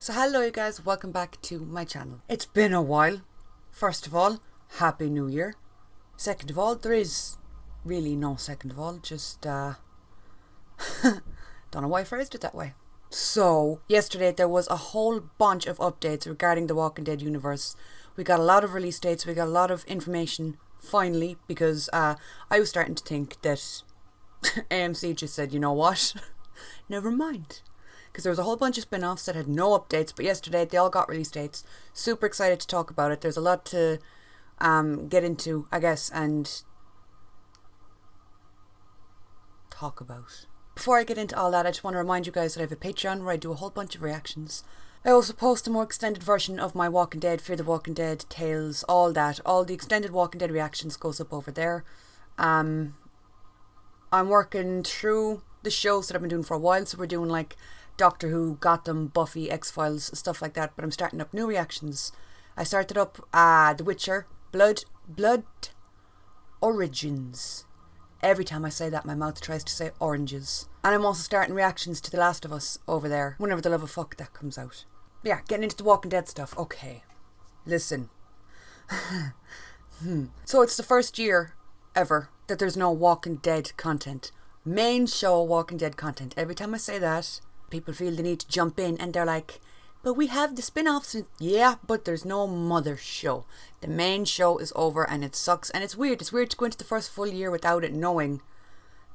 So hello you guys, welcome back to my channel. It's been a while. First of all, Happy New Year. Second of all, there is really no second of all, just don't know why I phrased it that way. So, yesterday there was a whole bunch of updates regarding the Walking Dead universe. We got a lot of release dates, we got a lot of information, finally, because I was starting to think that AMC just said, you know what, never mind. Because there was a whole bunch of spin-offs that had no updates, but yesterday they all got release dates. Super excited to talk about it. There's a lot to get into, I guess, and talk about. Before I get into all that, I just want to remind you guys that I have a Patreon where I do a whole bunch of reactions. I also post a more extended version of my Walking Dead, Fear the Walking Dead, Tales, all that. All the extended Walking Dead reactions goes up over there. I'm working through the shows that I've been doing for a while, so we're doing like Doctor Who, Gotham, Buffy, X-Files, stuff like that, but I'm starting up new reactions. I started up The Witcher, Blood Origins. Every time I say that, my mouth tries to say oranges. And I'm also starting reactions to The Last of Us over there, whenever the love of fuck that comes out. Yeah, getting into the Walking Dead stuff. Okay, listen. So it's the first year ever that there's no Walking Dead content. Main show Walking Dead content. Every time I say that, people feel the need to jump in and they're like, but we have the spin-offs. Yeah, but there's no mother show. The main show is over and it sucks and it's weird. It's weird to go into the first full year without it, knowing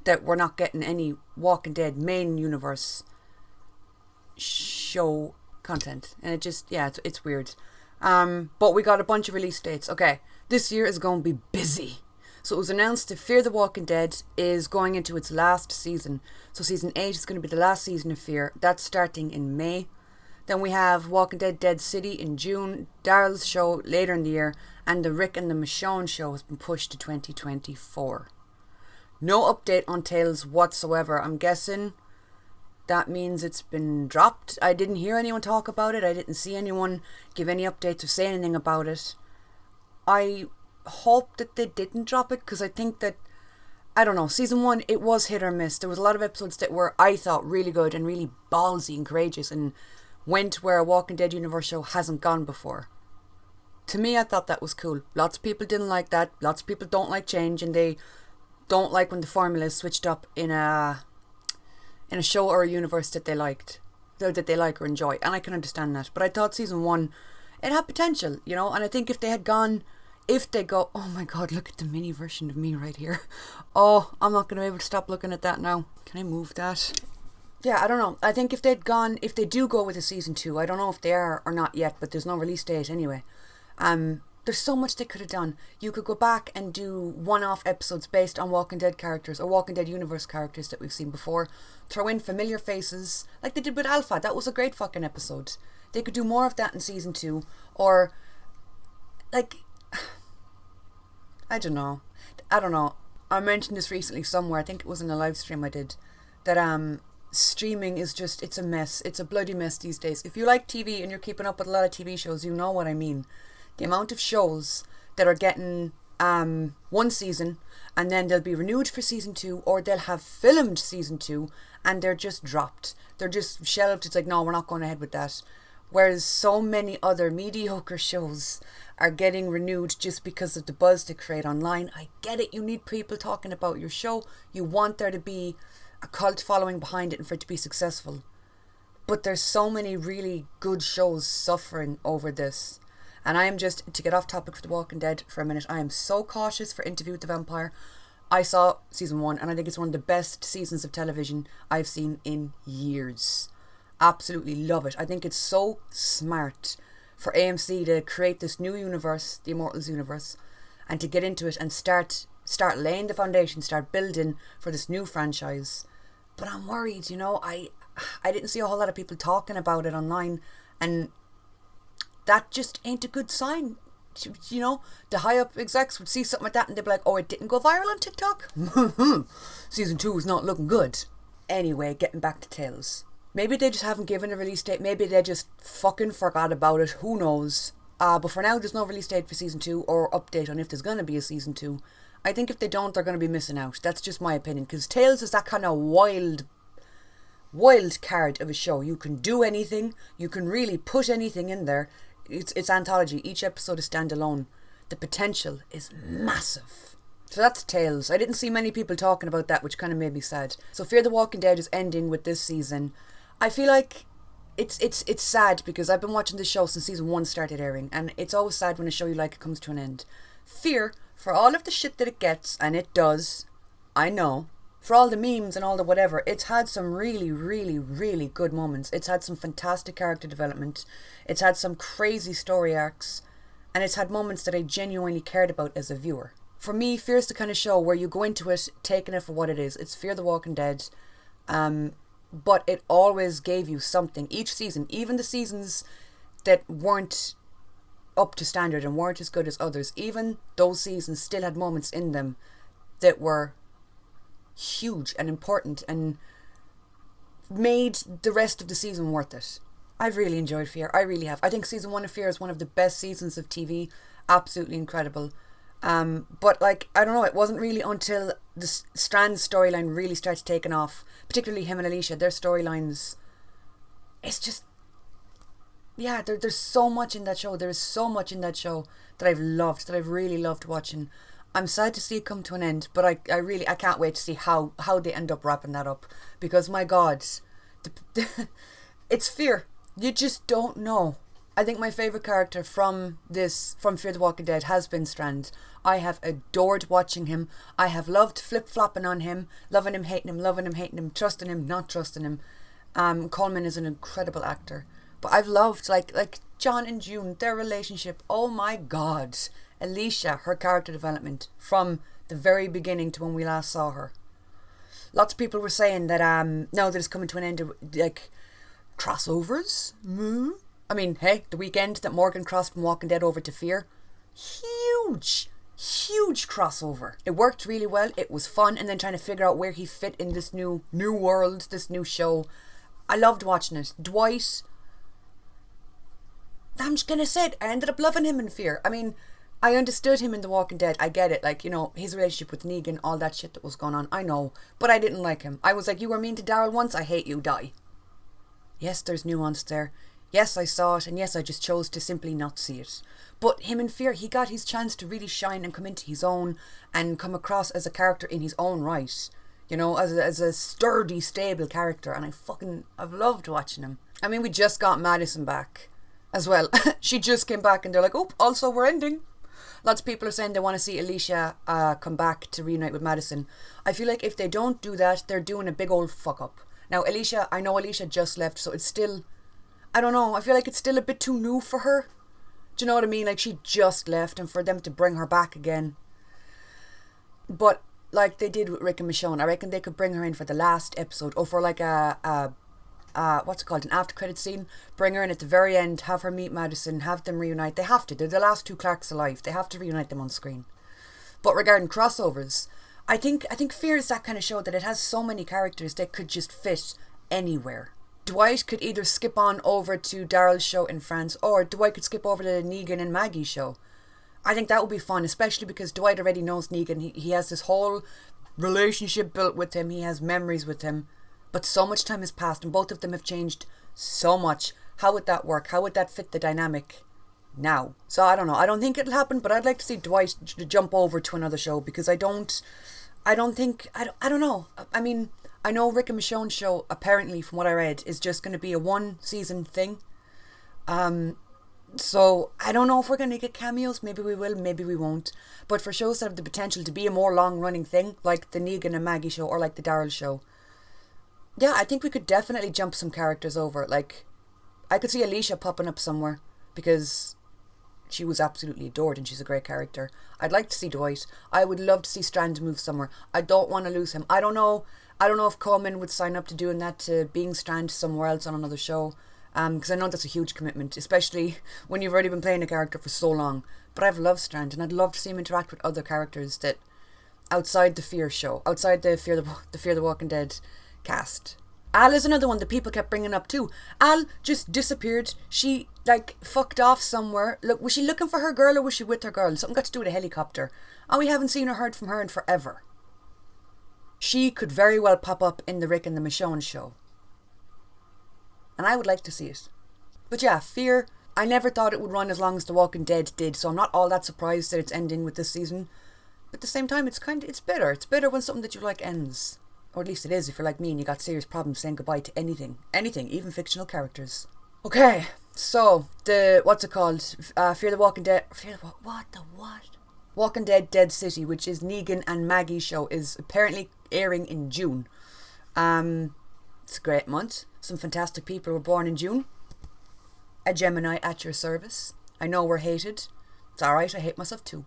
that we're not getting any Walking Dead main universe show content. And it just, yeah, it's weird. But we got a bunch of release dates. Okay, this year is going to be busy. So it was announced that Fear the Walking Dead is going into its last season. So season 8 is going to be the last season of Fear. That's starting in May. Then we have Walking Dead Dead City in June, Daryl's show later in the year, and the Rick and Michonne show has been pushed to 2024. No update on Tales whatsoever. I'm guessing that means it's been dropped. I didn't hear anyone talk about it. I didn't see anyone give any updates or say anything about it. I hope that they didn't drop it, because I think that, I don't know, season 1, it was hit or miss. There was a lot of episodes that were, I thought, really good and really ballsy and courageous and went where a Walking Dead universe show hasn't gone before. To me, I thought that was cool. Lots of people didn't like that. Lots of people don't like change, and they don't like when the formula is switched up in a show or a universe that they liked, that they like or enjoy, and I can understand that. But I thought season 1, it had potential, you know, and I think if they go, oh my god, look at the mini version of me right here. Oh, I'm not going to be able to stop looking at that now. Can I move that? Yeah, I don't know. I think if they do go with a season 2, I don't know if they are or not yet, but there's no release date anyway. There's so much they could have done. You could go back and do one-off episodes based on Walking Dead characters or Walking Dead universe characters that we've seen before. Throw in familiar faces, like they did with Alpha. That was a great fucking episode. They could do more of that in season 2, or like, I don't know. I mentioned this recently somewhere. I think it was in a live stream I did. That streaming is just, it's a mess. It's a bloody mess these days. If you like TV and you're keeping up with a lot of TV shows, you know what I mean. The amount of shows that are getting one season and then they'll be renewed for season 2, or they'll have filmed season 2 and they're just dropped. They're just shelved. It's like, no, we're not going ahead with that. Whereas so many other mediocre shows are getting renewed just because of the buzz they create online. I get it. You need people talking about your show. You want there to be a cult following behind it and for it to be successful. But there's so many really good shows suffering over this. And I am just, to get off topic for The Walking Dead for a minute, I am so cautious for Interview with the Vampire. I saw season 1 and I think it's one of the best seasons of television I've seen in years. Absolutely love it. I think it's so smart for AMC to create this new universe, the Immortals universe, and to get into it and start laying the foundation, start building for this new franchise. But I'm worried, you know, I didn't see a whole lot of people talking about it online, and that just ain't a good sign. You know, the high up execs would see something like that and they'd be like, oh, it didn't go viral on TikTok? Season 2 is not looking good. Anyway, getting back to Tales. Maybe they just haven't given a release date. Maybe they just fucking forgot about it. Who knows? But for now, there's no release date for season 2 or update on if there's going to be a season 2. I think if they don't, they're going to be missing out. That's just my opinion. Because Tales is that kind of wild wild card of a show. You can do anything. You can really put anything in there. It's anthology. Each episode is standalone. The potential is massive. So that's Tales. I didn't see many people talking about that, which kind of made me sad. So Fear the Walking Dead is ending with this season. I feel like it's sad because I've been watching this show since season 1 started airing, and it's always sad when a show you like comes to an end. Fear, for all of the shit that it gets, and it does, I know, for all the memes and all the whatever, it's had some really, really, really good moments. It's had some fantastic character development. It's had some crazy story arcs, and it's had moments that I genuinely cared about as a viewer. For me, Fear's the kind of show where you go into it taking it for what it is. It's Fear the Walking Dead. But it always gave you something. Each season, even the seasons that weren't up to standard and weren't as good as others, even those seasons still had moments in them that were huge and important and made the rest of the season worth it. I've really enjoyed Fear. I really have. I think season 1 of Fear is one of the best seasons of TV. Absolutely incredible. But like, I don't know, it wasn't really until the Strand storyline really started taking off, particularly him and Alicia, their storylines, it's just, yeah, there's so much in that show. There is so much in that show that I've loved, that I've really loved watching. I'm sad to see it come to an end, but I can't wait to see how they end up wrapping that up, because my God, it's Fear. You just don't know. I think my favourite character from Fear the Walking Dead has been Strand. I have adored watching him. I have loved flip-flopping on him, loving him, hating him, trusting him, not trusting him. Coleman is an incredible actor. But I've loved, like John and June, their relationship. Oh my God. Alicia, her character development from the very beginning to when we last saw her. Lots of people were saying that now that it's coming to an end, like, crossovers? I mean, hey, the weekend that Morgan crossed from Walking Dead over to Fear, huge crossover. It worked really well. It was fun, and then trying to figure out where he fit in this new world, this new show. I loved watching it. Dwight, I'm just gonna say it, I ended up loving him in Fear. I mean, I understood him in The Walking Dead. I get it, like, you know, his relationship with Negan, all that shit that was going on. I know, but I didn't like him. I was like, you were mean to Daryl once, I hate you, die. Yes, there's nuance there. Yes, I saw it, and yes, I just chose to simply not see it. But him in Fear, he got his chance to really shine and come into his own and come across as a character in his own right. You know, as a sturdy, stable character, and I've loved watching him. I mean, we just got Madison back as well. She just came back and they're like, oh, also we're ending. Lots of people are saying they want to see Alicia come back to reunite with Madison. I feel like if they don't do that, they're doing a big old fuck up. Now, I know Alicia just left, so it's still, I don't know, I feel like it's still a bit too new for her. Do you know what I mean? Like, she just left, and for them to bring her back again. But like they did with Rick and Michonne, I reckon they could bring her in for the last episode, or for like what's it called, an after credit scene. Bring her in at the very end, have her meet Madison, have them reunite. They have to. They're the last two Clarks alive. They have to reunite them on screen. But regarding crossovers, I think Fear is that kind of show that it has so many characters that could just fit anywhere. Dwight could either skip on over to Daryl's show in France, or Dwight could skip over to Negan and Maggie's show. I think that would be fun, especially because Dwight already knows Negan. He has this whole relationship built with him. He has memories with him. But so much time has passed and both of them have changed so much. How would that work? How would that fit the dynamic now? So I don't know. I don't think it'll happen, but I'd like to see Dwight jump over to another show, because I don't know. I mean, I know Rick and Michonne's show, apparently, from what I read, is just going to be a 1-season thing. So I don't know if we're going to get cameos. Maybe we will, maybe we won't. But for shows that have the potential to be a more long-running thing, like the Negan and Maggie show, or like the Daryl show, yeah, I think we could definitely jump some characters over. Like, I could see Alicia popping up somewhere, because she was absolutely adored and she's a great character. I'd like to see Dwight. I would love to see Strand move somewhere. I don't want to lose him. I don't know if Coleman would sign up to doing that, to being Strand somewhere else on another show. Because I know that's a huge commitment, especially when you've already been playing a character for so long. But I've loved Strand, and I'd love to see him interact with other characters that outside the Fear show, outside the Fear the Walking Dead cast. Al is another one that people kept bringing up too. Al just disappeared. She fucked off somewhere. Look, was she looking for her girl, or was she with her girl? Something got to do with a helicopter, and we haven't seen or heard from her in forever. She could very well pop up in the Rick and the Michonne show. And I would like to see it. But yeah, Fear, I never thought it would run as long as The Walking Dead did, so I'm not all that surprised that it's ending with this season. But at the same time, it's bitter. It's bitter when something that you like ends. Or at least it is if you're like me and you got serious problems saying goodbye to anything. Anything, even fictional characters. Okay, so, what's it called? Fear the Walking Dead... what? Walking Dead Dead City, which is Negan and Maggie's show, is apparently airing in June. It's a great month. Some fantastic people were born in June. A Gemini at your service. I know we're hated. It's alright, I hate myself too.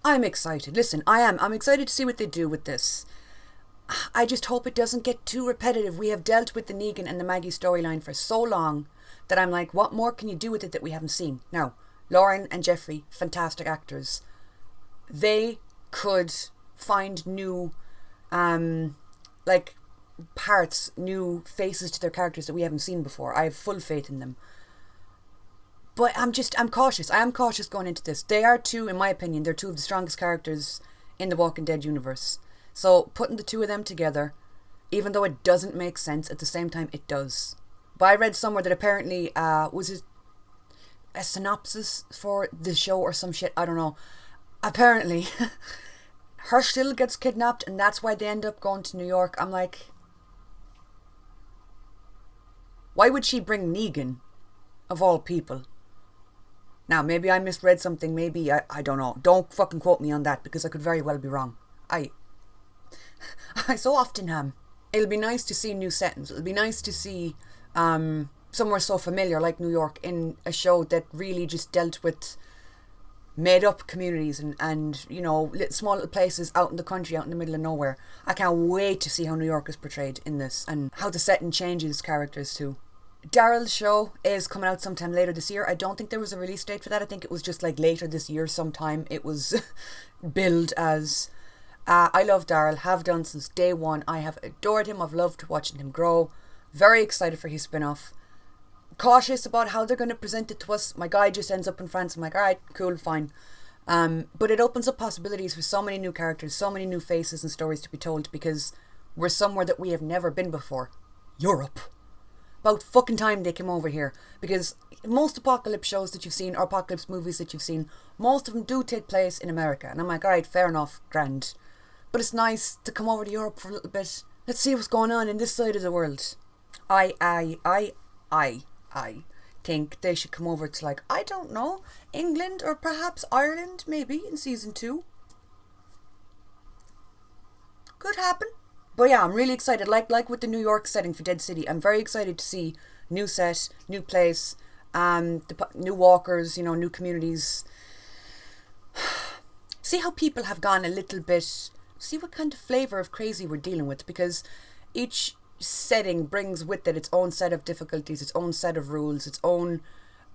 I'm excited. Listen, I'm excited to see what they do with this. I just hope it doesn't get too repetitive. We have dealt with the Negan and the Maggie storyline for so long that I'm like, what more can you do with it that we haven't seen? Now, Lauren and Jeffrey, fantastic actors. They could find new, parts, new faces to their characters that we haven't seen before. I have full faith in them. But I'm cautious. I am cautious going into this. They are two, in my opinion, they're two of the strongest characters in the Walking Dead universe. So putting the two of them together, even though it doesn't make sense, at the same time it does. But I read somewhere that apparently, was it a synopsis for the show or some shit? I don't know. Apparently, Herschel gets kidnapped and that's why they end up going to New York. I'm like, why would she bring Negan, of all people? Now, maybe I misread something, maybe, I don't know. Don't fucking quote me on that, because I could very well be wrong. I so often am. It'll be nice to see new settings. It'll be nice to see somewhere so familiar like New York in a show that really just dealt with made up communities and you know, small little places out in the country, out in the middle of nowhere. I can't wait to see how New York is portrayed in this and how the setting changes characters too. Daryl's show is coming out sometime later this year. I don't think there was a release date for that. I think it was just like later this year sometime. It was billed as... I love Daryl, have done since day one. I have adored him. I've loved watching him grow. Very excited for his spin-off. Cautious about how they're going to present it to us. My guy just ends up in France. I'm like, alright, cool, fine. But it opens up possibilities for so many new characters, so many new faces and stories to be told, because we're somewhere that we have never been before. Europe. About fucking time they came over here, because most apocalypse shows that you've seen, or apocalypse movies that you've seen, most of them do take place in America. And I'm like, alright, fair enough, grand. But it's nice to come over to Europe for a little bit. Let's see what's going on in this side of the world. I think they should come over to, like, I don't know, England or perhaps Ireland, maybe, in season 2. Could happen. But yeah, I'm really excited. Like with the New York setting for Dead City, I'm very excited to see new set, new place, new walkers, you know, new communities. See how people have gone a little bit... See what kind of flavour of crazy we're dealing with, because each setting brings with it its own set of difficulties, its own set of rules, its own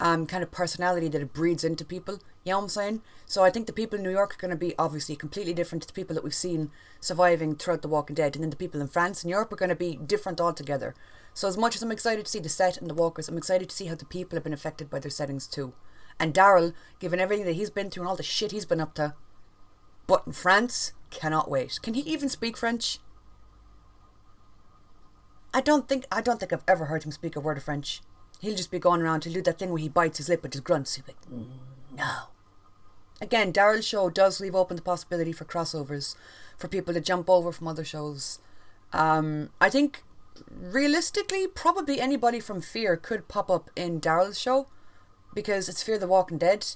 kind of personality that it breeds into people. You know what I'm saying? So I think the people in New York are going to be obviously completely different to the people that we've seen surviving throughout The Walking Dead, and then the people in France and Europe are going to be different altogether. So as much as I'm excited to see the set and the walkers, I'm excited to see how the people have been affected by their settings too. And Daryl, given everything that he's been through and all the shit he's been up to, but in France, cannot wait. Can he even speak French? I don't think I've ever heard him speak a word of French. He'll just be going around, he'll do that thing where he bites his lip with his grunts. He'll be like, no. Again, Daryl's show does leave open the possibility for crossovers, for people to jump over from other shows. I think, realistically, probably anybody from Fear could pop up in Daryl's show, because it's Fear the Walking Dead.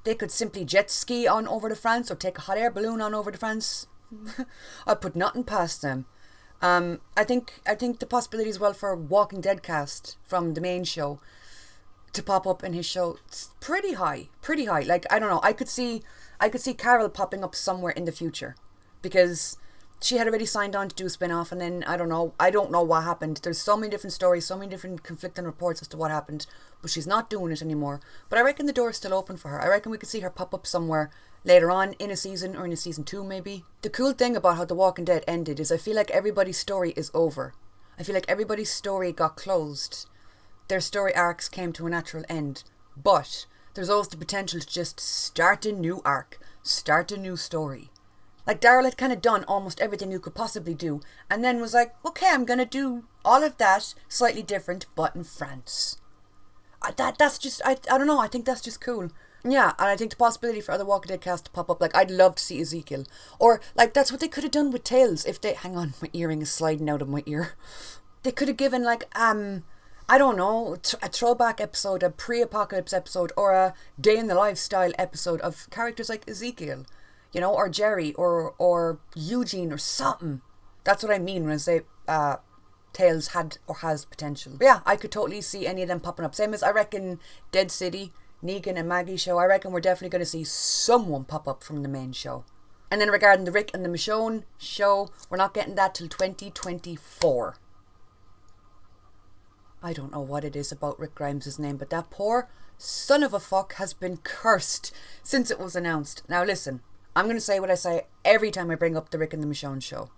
They could simply jet ski on over to France or take a hot air balloon on over to France. I put nothing past them. I think the possibility as well for Walking Dead cast from the main show to pop up in his show, it's pretty high. Like, I don't know, I could see Carol popping up somewhere in the future, because she had already signed on to do a spin-off, and then I don't know what happened. There's so many different stories, so many different conflicting reports as to what happened, but she's not doing it anymore. But I reckon the door is still open for her. I reckon we could see her pop up somewhere later on in a season, or in a season 2 maybe. The cool thing about how The Walking Dead ended is I feel like everybody's story is over. I feel like everybody's story got closed. Their story arcs came to a natural end. But there's always the potential to just start a new arc, start a new story. Like, Daryl had kind of done almost everything you could possibly do, and then was like, okay, I'm going to do All of that slightly different, but in France. That's just, I don't know, I think that's just cool. Yeah, and I think the possibility for other Walking Dead casts to pop up, like, I'd love to see Ezekiel. Or, like, that's what they could have done with Tales if they... Hang on, my earring is sliding out of my ear. They could have given, like, I don't know, a throwback episode, a pre-apocalypse episode, or a day in the lifestyle episode of characters like Ezekiel, you know, or Jerry, or Eugene, or something. That's what I mean when I say Tales had or has potential. But yeah, I could totally see any of them popping up. Same as, I reckon, Dead City, Negan and Maggie show. I reckon we're definitely going to see someone pop up from the main show. And then regarding the Rick and the Michonne show, we're not getting that till 2024. I don't know what it is about Rick Grimes' name, but that poor son of a fuck has been cursed since it was announced. Now listen, I'm going to say what I say every time I bring up the Rick and the Michonne show.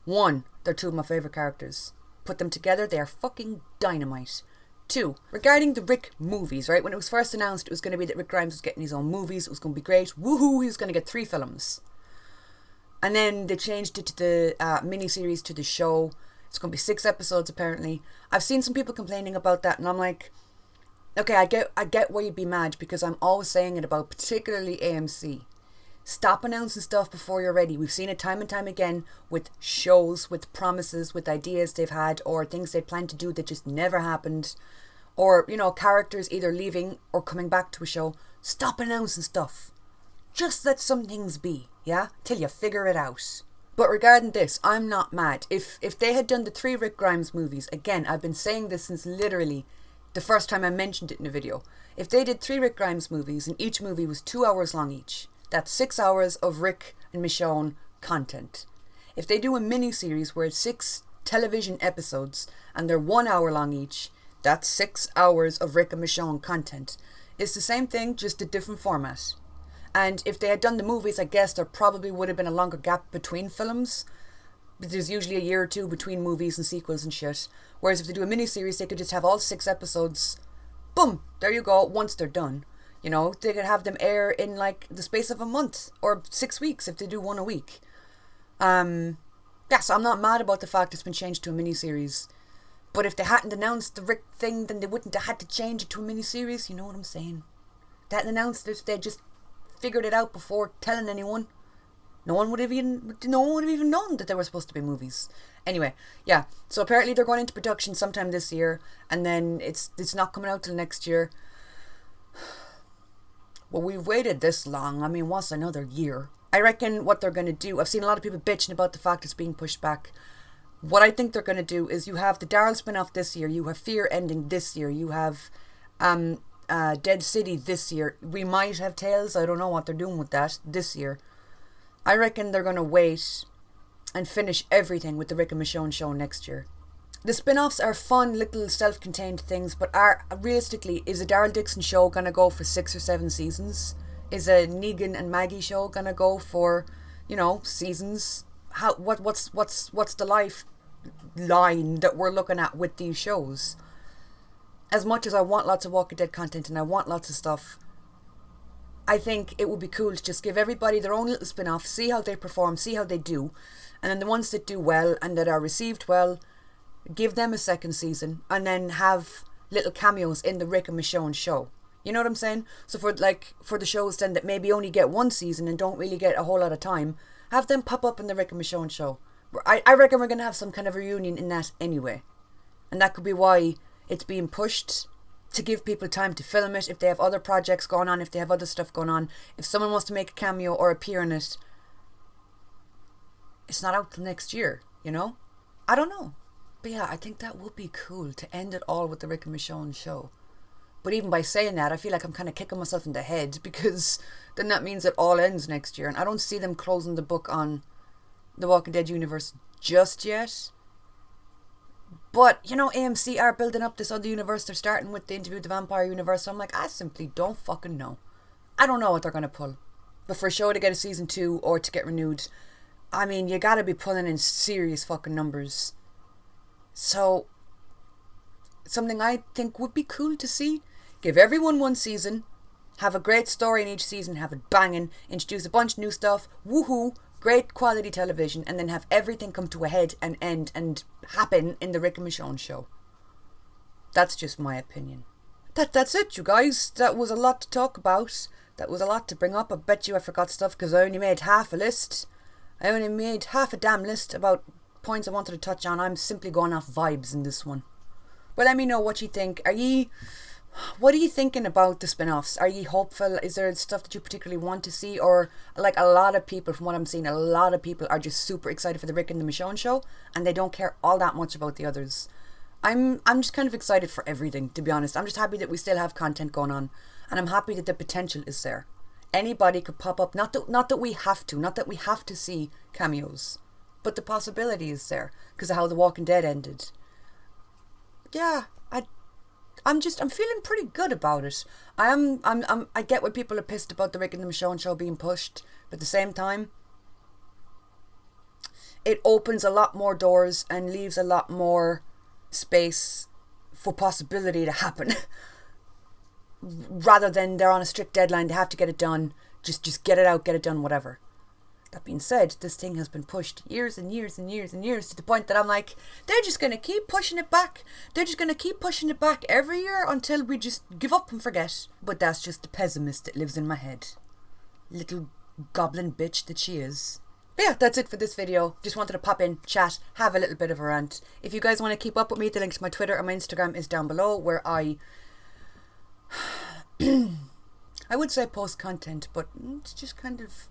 One, they're two of my favourite characters. Put them together, they are fucking dynamite. Two, regarding the Rick movies, right? When it was first announced, it was going to be that Rick Grimes was getting his own movies. It was going to be great. Woohoo, he was going to get 3 films. And then they changed it to the miniseries to the show. It's going to be 6 episodes, apparently. I've seen some people complaining about that, and I'm like, okay, I get why you'd be mad, because I'm always saying it about particularly AMC. Stop announcing stuff before you're ready. We've seen it time and time again with shows, with promises, with ideas they've had, or things they planned to do that just never happened. Or, you know, characters either leaving or coming back to a show. Stop announcing stuff. Just let some things be, yeah? Till you figure it out. But regarding this, I'm not mad. If they had done the 3 Rick Grimes movies, again, I've been saying this since literally the first time I mentioned it in a video. If they did 3 Rick Grimes movies and each movie was 2 hours long each, that's 6 hours of Rick and Michonne content. If they do a mini-series where it's 6 television episodes and they're 1 hour long each, that's 6 hours of Rick and Michonne content. It's the same thing, just a different format. And if they had done the movies, I guess there probably would have been a longer gap between films. There's usually a year or 2 between movies and sequels and shit. Whereas if they do a mini-series, they could just have all 6 episodes. Boom! There you go, once they're done. You know, they could have them air in like the space of a month or 6 weeks if they do 1 a week. Yeah, so I'm not mad about the fact it's been changed to a miniseries. But if they hadn't announced the Rick thing, then they wouldn't have had to change it to a miniseries. You know what I'm saying? They hadn't announced it, they just figured it out before telling anyone. No one would have even known that they were supposed to be movies. Anyway, yeah. So apparently they're going into production sometime this year, and then it's not coming out till next year. Well, we've waited this long. I mean, what's another year? I reckon what they're going to do... I've seen a lot of people bitching about the fact it's being pushed back. What I think they're going to do is you have the Daryl spin-off this year. You have Fear ending this year. You have Dead City this year. We might have Tales. I don't know what they're doing with that this year. I reckon they're going to wait and finish everything with the Rick and Michonne show next year. The spin-offs are fun little self-contained things, but realistically, is a Daryl Dixon show gonna go for 6 or 7 seasons? Is a Negan and Maggie show gonna go for, you know, seasons? What's the lifeline that we're looking at with these shows? As much as I want lots of Walking Dead content and I want lots of stuff, I think it would be cool to just give everybody their own little spin-off, see how they perform, see how they do, and then the ones that do well and that are received well, give them a second season, and then have little cameos in the Rick and Michonne show. You know what I'm saying? So for the shows then that maybe only get 1 season and don't really get a whole lot of time, have them pop up in the Rick and Michonne show. I reckon we're going to have some kind of reunion in that anyway. And that could be why it's being pushed, to give people time to film it, if they have other projects going on, if they have other stuff going on. If someone wants to make a cameo or appear in it, it's not out till next year, you know? I don't know. But yeah, I think that would be cool to end it all with the Rick and Michonne show. But even by saying that, I feel like I'm kind of kicking myself in the head, because then that means it all ends next year. And I don't see them closing the book on the Walking Dead universe just yet. But, you know, AMC are building up this other universe. They're starting with the Interview with the Vampire universe. So I'm like, I simply don't fucking know. I don't know what they're going to pull. But for a show to get a season 2 or to get renewed, I mean, you got to be pulling in serious fucking numbers. So, something I think would be cool to see. Give everyone 1 season. Have a great story in each season. Have it banging. Introduce a bunch of new stuff. Woohoo. great quality television, and then have everything come to a head and end and happen in the Rick and Michonne show. That's just my opinion. That's it, you guys. That was a lot to talk about. That was a lot to bring up. I bet you I forgot stuff because I only made half a list. I only made half a damn list about points I wanted to touch on. I'm simply going off vibes in this one. But let me know what you think. What are you thinking about the spin-offs? Are you hopeful? Is there stuff that you particularly want to see? Or, like, a lot of people, from what I'm seeing, a lot of people are just super excited for the Rick and the Michonne show, and they don't care all that much about the others. I'm just kind of excited for everything, to be honest. I'm just happy that we still have content going on, and I'm happy that the potential is there. Anybody could pop up, not that we have to see cameos, but the possibility is there because of how The Walking Dead ended. Yeah, I'm feeling pretty good about it. I get why people are pissed about the Rick and the Michonne show being pushed, but at the same time, it opens a lot more doors and leaves a lot more space for possibility to happen. Rather than they're on a strict deadline, they have to get it done. Just get it out, get it done, whatever. That being said, this thing has been pushed years and years and years and years to the point that I'm like, they're just going to keep pushing it back. They're just going to keep pushing it back every year until we just give up and forget. But that's just the pessimist that lives in my head. Little goblin bitch that she is. But yeah, that's it for this video. Just wanted to pop in, chat, have a little bit of a rant. If you guys want to keep up with me, the link to my Twitter and my Instagram is down below, where I would say post content, but it's just kind of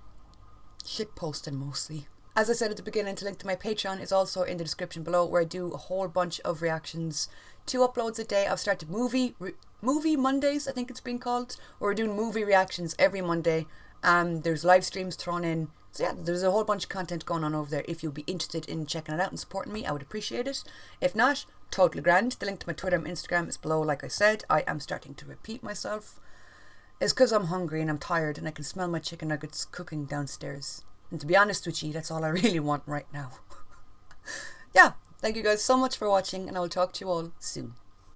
shit posting mostly. As I said at the beginning, the link to my Patreon is also in the description below, where I do a whole bunch of reactions, 2 uploads a day. I've started movie Mondays, I think it's been called, where we're doing movie reactions every Monday. There's live streams thrown in. So yeah, there's a whole bunch of content going on over there. If you'd be interested in checking it out and supporting me, I would appreciate it. If not, totally grand. The link to my Twitter and Instagram is below. Like I said, I am starting to repeat myself. It's because I'm hungry and I'm tired and I can smell my chicken nuggets cooking downstairs. And to be honest with you, that's all I really want right now. Yeah, thank you guys so much for watching, and I will talk to you all soon.